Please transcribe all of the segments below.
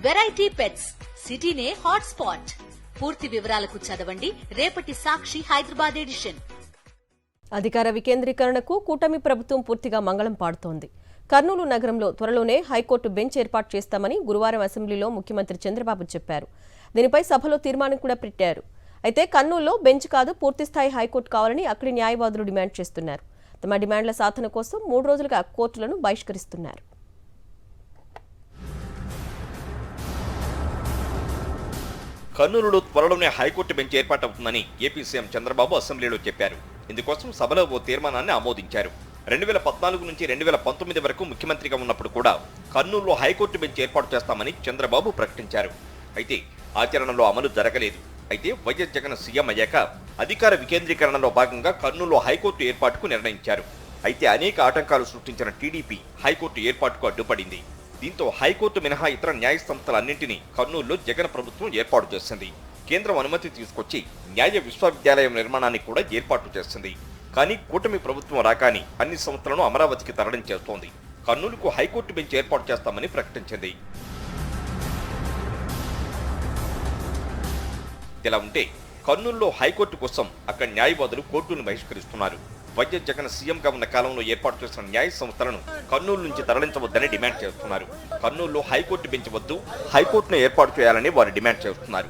Variety pets సిటీనే hot spot. పూర్తి వివరాలకు చదవండి రేపటి సాక్షి హైదరాబాద్ ఎడిషన్. అధికార వికేంద్రీకరణకు కూటమి ప్రభుత్వం పూర్తిగా మంగళం పాడుతోంది. కర్నూలు నగరంలో త్వరలోనే హైకోర్టు బెంచ్ ఏర్పాటు చేస్తామని గురువారం అసెంబ్లీలో ముఖ్యమంత్రి చంద్రబాబు చెప్పారు. దీనిపై సభలో తీర్మానం కూడా పెట్టారు. అయితే కర్నూలులో బెంచ్ కాదు, పూర్తిస్థాయి హైకోర్టు కావాలని అక్కడి న్యాయవాదులు డిమాండ్ చేస్తున్నారు. తమ డిమాండ్ల సాధన కోసం 3 రోజులుగా కోర్టులను బహిష్కరిస్తున్నారు. కర్నూలులో త్వరలోనే హైకోర్టు బెంచ్ ఏర్పాటవుతుందని ఏపీ సీఎం చంద్రబాబు అసెంబ్లీలో చెప్పారు. ఇందుకోసం సభలో ఓ తీర్మానాన్ని ఆమోదించారు. 2014 నుంచి 2019 వరకు ముఖ్యమంత్రిగా ఉన్నప్పుడు కూడా కర్నూలులో హైకోర్టు బెంచ్ ఏర్పాటు చేస్తామని చంద్రబాబు ప్రకటించారు. అయితే ఆచరణలో అమలు జరగలేదు. అయితే వైఎస్ జగన్ సీఎం అయ్యాక అధికార వికేంద్రీకరణలో భాగంగా కర్నూలులో హైకోర్టు ఏర్పాటుకు నిర్ణయించారు. అయితే అనేక ఆటంకాలు సృష్టించిన టీడీపీ హైకోర్టు ఏర్పాటుకు అడ్డుపడింది. దీంతో హైకోర్టు మినహా ఇతర న్యాయ సంస్థలన్నింటినీ కర్నూలులో జగన్ ప్రభుత్వం ఏర్పాటు చేసింది. కేంద్రం అనుమతి తీసుకొచ్చి న్యాయ విశ్వవిద్యాలయం నిర్మాణాన్ని కూడా ఏర్పాటు చేసింది. కానీ కూటమి ప్రభుత్వం రాగానే అన్ని సంస్థలను అమరావతికి తరలించేస్తోంది. కర్నూలుకు హైకోర్టు బెంచ్ ఏర్పాటు చేస్తామని ప్రకటించింది. ఇలా ఉంటే కర్నూలులో హైకోర్టు కోసం అక్కడి న్యాయవాదులు కోర్టును బహిష్కరిస్తున్నారు. వైఎస్ జగన్ సీఎంగా ఉన్న కాలంలో ఏర్పాటు చేసిన న్యాయ సంస్థలను కర్నూలు నుంచి తరలించవద్దని డిమాండ్ చేస్తున్నారు. కర్నూలులో హైకోర్టు బెంచ్ వద్దు, హైకోర్టును ఏర్పాటు చేయాలని వారు డిమాండ్ చేస్తున్నారు.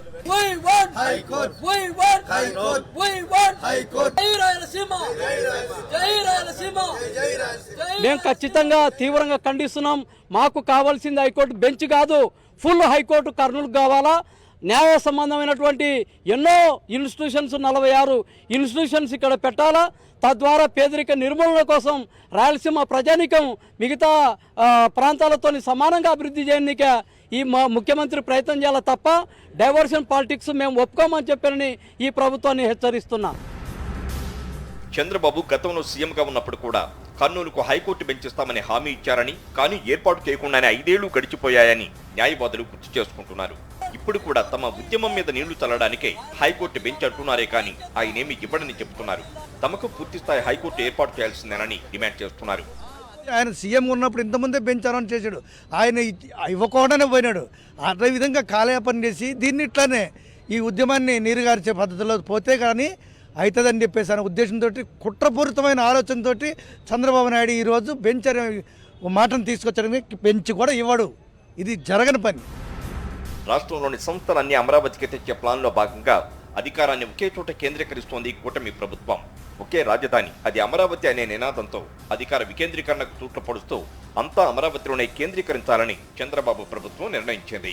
మేము ఖచ్చితంగా తీవ్రంగా ఖండిస్తున్నాం. మాకు కావాల్సింది హైకోర్టు బెంచ్ కాదు, ఫుల్ హైకోర్టు కర్నూలుకు కావాలా. న్యాయ సంబంధమైనటువంటి ఎన్నో ఇన్స్టిట్యూషన్స్ 46 ఇన్స్టిట్యూషన్స్ ఇక్కడ పెట్టాలా. తద్వారా పేదరిక నిర్మూలన కోసం రాయలసీమ ప్రజానీకం మిగతా ప్రాంతాలతో సమానంగా అభివృద్ధి చేయడానికే ఈ ముఖ్యమంత్రి ప్రయత్నం చేయాలి తప్ప డైవర్షన్ పాలిటిక్స్ మేము ఒప్పుకోమని చెప్పారని ఈ ప్రభుత్వాన్ని హెచ్చరిస్తున్నాం. చంద్రబాబు గతంలో సీఎంగా ఉన్నప్పుడు కూడా కర్నూలుకు హైకోర్టు బెంచ్ ఇస్తామని హామీ ఇచ్చారని, కానీ ఏర్పాటు చేయకుండానే 5 ఏళ్లు గడిచిపోయాయని న్యాయవాదులు గుర్తు చేసుకుంటున్నారు. ఇప్పుడు కూడా తమ ఉద్యమం మీద నీళ్లు చల్లడానికే హైకోర్టు బెంచ్ అంటున్నారే కానీ ఆయనేమి ఇవ్వడని చెబుతున్నారు. తమకు పూర్తిస్థాయి హైకోర్టు ఏర్పాటు చేయాల్సిందేనని డిమాండ్ చేస్తున్నారు. ఆయన సీఎం ఉన్నప్పుడు ఇంతకుముందే బెంచ్ అనౌన్స్ చేశాడు. ఆయన ఇవ్వకుండానే పోయినాడు. అదే విధంగా కాలయాపన చేసి దీన్ని ఇట్లానే ఈ ఉద్యమాన్ని నీరుగార్చే పద్ధతిలో పోతే కానీ అవుతుందని చెప్పేసి అనే ఉద్దేశంతో, కుట్రపూరితమైన ఆలోచనతో చంద్రబాబు నాయుడు ఈరోజు బెంచ్ అనే మాటను తీసుకొచ్చడానికి బెంచ్ కూడా ఇవ్వడు. ఇది జరగని పని. రాష్ట్రంలోని సంస్థలన్నీ అమరావతికి తెచ్చే ప్లాన్లో భాగంగా అధికారాన్ని ఒకే చోట కేంద్రీకరిస్తోంది కూటమి ప్రభుత్వం. ఒకే రాజధాని, అది అమరావతి అనే నినాదంతో అధికార వికేంద్రీకరణకు తూట్లు పడుస్తూ అంతా అమరావతిలోనే కేంద్రీకరించాలని చంద్రబాబు ప్రభుత్వం నిర్ణయించింది.